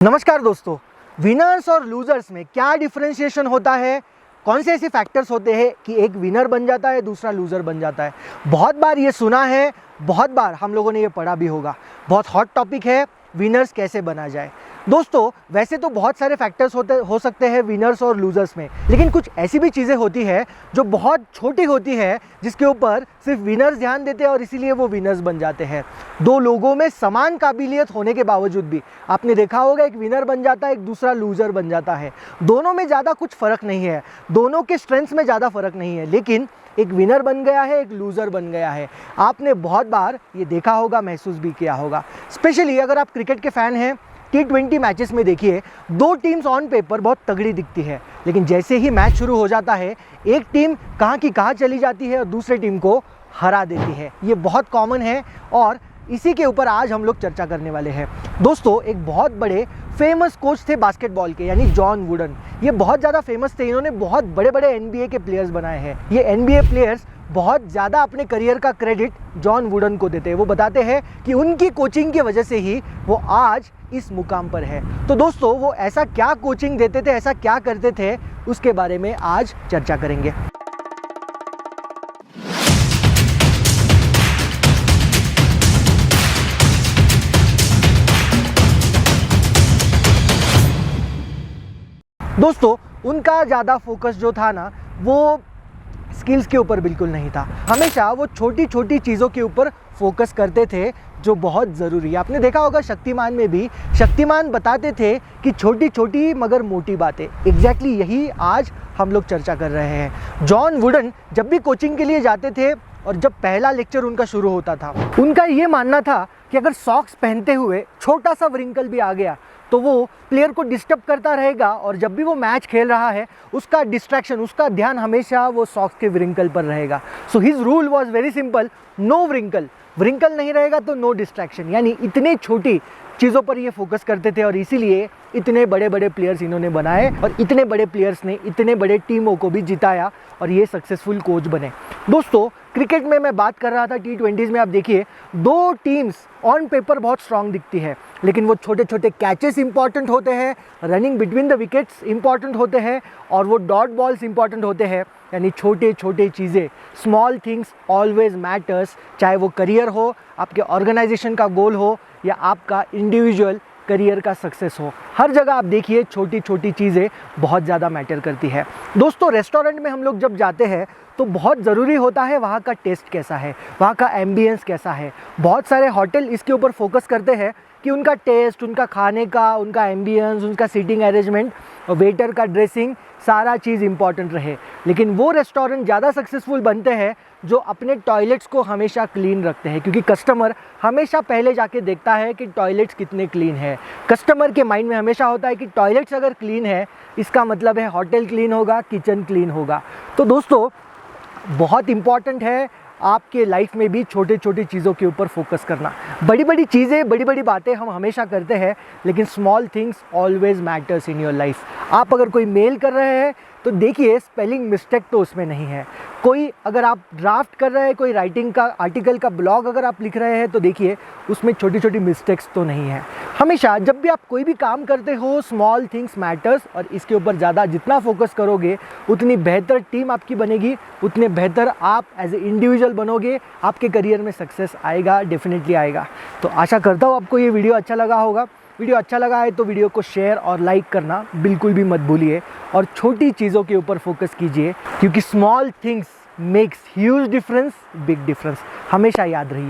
नमस्कार दोस्तों, विनर्स और लूजर्स में क्या डिफरेंशिएशन होता है? कौन से ऐसे फैक्टर्स होते हैं कि एक विनर बन जाता है, दूसरा लूज़र बन जाता है? बहुत बार ये सुना है, बहुत बार हम लोगों ने ये पढ़ा भी होगा। बहुत हॉट टॉपिक है, विनर्स कैसे बना जाए। दोस्तों, वैसे तो बहुत सारे फैक्टर्स हो सकते हैं विनर्स और लूजर्स में, लेकिन कुछ ऐसी भी चीज़ें होती है जो बहुत छोटी होती है, जिसके ऊपर सिर्फ विनर्स ध्यान देते हैं और इसीलिए वो विनर्स बन जाते हैं। दो लोगों में समान काबिलियत होने के बावजूद भी आपने देखा होगा एक विनर बन जाता है, एक दूसरा लूज़र बन जाता है। दोनों में ज़्यादा कुछ फ़र्क नहीं है, दोनों के स्ट्रेंथ्स में ज़्यादा फ़र्क नहीं है, लेकिन एक विनर बन गया है, एक लूज़र बन गया है। आपने बहुत बार ये देखा होगा, महसूस भी किया होगा। स्पेशली अगर आप क्रिकेट के फ़ैन हैं, T20 मैचेस में देखिए, दो टीम्स ऑन पेपर बहुत तगड़ी दिखती है, लेकिन जैसे ही मैच शुरू हो जाता है, एक टीम कहाँ की कहाँ चली जाती है और दूसरे टीम को हरा देती है। ये बहुत कॉमन है और इसी के ऊपर आज हम लोग चर्चा करने वाले हैं। दोस्तों, एक बहुत बड़े फेमस कोच थे बास्केटबॉल के, यानी जॉन वुडन। ये बहुत ज़्यादा फेमस थे, इन्होंने बहुत बड़े बड़े NBA के प्लेयर्स बनाए हैं। ये NBA प्लेयर्स बहुत ज़्यादा अपने करियर का क्रेडिट जॉन वुडन को देते हैं। वो बताते हैं कि उनकी कोचिंग की वजह से ही वो आज इस मुकाम पर है। तो दोस्तों, वो ऐसा क्या कोचिंग देते थे, ऐसा क्या करते थे, उसके बारे में आज चर्चा करेंगे। दोस्तों, उनका ज़्यादा फोकस जो था ना, वो स्किल्स के ऊपर बिल्कुल नहीं था। हमेशा वो छोटी छोटी चीज़ों के ऊपर फोकस करते थे जो बहुत ज़रूरी है। आपने देखा होगा शक्तिमान में भी, शक्तिमान बताते थे कि छोटी छोटी मगर मोटी बातें। एग्जैक्टली यही आज हम लोग चर्चा कर रहे हैं। जॉन वुडन जब भी कोचिंग के लिए जाते थे और जब पहला लेक्चर उनका शुरू होता था, उनका ये मानना था कि अगर सॉक्स पहनते हुए छोटा सा व्रिंकल भी आ गया तो वो प्लेयर को डिस्टर्ब करता रहेगा और जब भी वो मैच खेल रहा है उसका डिस्ट्रैक्शन, उसका ध्यान हमेशा वो सॉक्स के व्रिंकल पर रहेगा। So his rule was very simple, no wrinkle. Wrinkle नहीं रहेगा तो नो डिस्ट्रैक्शन। यानी इतनी छोटी चीज़ों पर ये फोकस करते थे और इसीलिए इतने बड़े बड़े प्लेयर्स इन्होंने बनाए और इतने बड़े प्लेयर्स ने इतने बड़े टीमों को भी जिताया और ये सक्सेसफुल कोच बने। दोस्तों, क्रिकेट में मैं बात कर रहा था, T20s में आप देखिए, दो टीम्स ऑन पेपर बहुत स्ट्रांग दिखती है, लेकिन वो छोटे छोटे कैचेस इंपॉर्टेंट होते हैं, running between the wickets important होते हैं और वो डॉट बॉल्स इंपॉर्टेंट होते हैं। यानी छोटे छोटे चीज़ें, स्मॉल थिंग्स ऑलवेज मैटर्स। चाहे वो करियर हो, आपके ऑर्गेनाइजेशन का गोल हो या आपका इंडिविजुअल करियर का सक्सेस हो, हर जगह आप देखिए छोटी छोटी चीज़ें बहुत ज़्यादा मैटर करती है। दोस्तों, रेस्टोरेंट में हम लोग जब जाते हैं तो बहुत ज़रूरी होता है वहाँ का टेस्ट कैसा है, वहाँ का एम्बियंस कैसा है। बहुत सारे होटल इसके ऊपर फोकस करते हैं कि उनका टेस्ट, उनका खाने का, उनका एम्बियंस, उनका सीटिंग अरेंजमेंट, वेटर का ड्रेसिंग, सारा चीज़ इंपॉर्टेंट रहे। लेकिन वो रेस्टोरेंट ज़्यादा सक्सेसफुल बनते हैं जो अपने टॉयलेट्स को हमेशा क्लीन रखते हैं, क्योंकि कस्टमर हमेशा पहले जाके देखता है कि टॉयलेट्स कितने क्लीन है। कस्टमर के माइंड में हमेशा होता है कि टॉयलेट्स अगर क्लीन है इसका मतलब है होटल क्लीन होगा, किचन क्लीन होगा। तो दोस्तों, बहुत इम्पॉर्टेंट है आपके लाइफ में भी छोटे छोटी चीज़ों के ऊपर फोकस करना। बड़ी बड़ी चीज़ें, बड़ी बड़ी बातें हम हमेशा करते हैं, लेकिन small things always matters in your life. आप अगर कोई मेल कर रहे हैं तो देखिए स्पेलिंग मिस्टेक तो उसमें नहीं है। कोई अगर आप ड्राफ्ट कर रहे हैं, कोई राइटिंग का आर्टिकल का ब्लॉग अगर आप लिख रहे हैं तो देखिए उसमें छोटी छोटी मिस्टेक्स तो नहीं है। हमेशा जब भी आप कोई भी काम करते हो, स्मॉल थिंग्स मैटर्स, और इसके ऊपर ज़्यादा जितना फोकस करोगे उतनी बेहतर टीम आपकी बनेगी, उतने बेहतर आप एज ए इंडिविजुअल बनोगे, आपके करियर में सक्सेस आएगा, डेफिनेटली आएगा। तो आशा करता हूँ आपको ये वीडियो अच्छा लगा होगा। वीडियो अच्छा लगा है तो वीडियो को शेयर और लाइक करना बिल्कुल भी मत भूलिए और छोटी चीज़ों के ऊपर फोकस कीजिए, क्योंकि small things makes huge difference, big difference. हमेशा याद रहिए।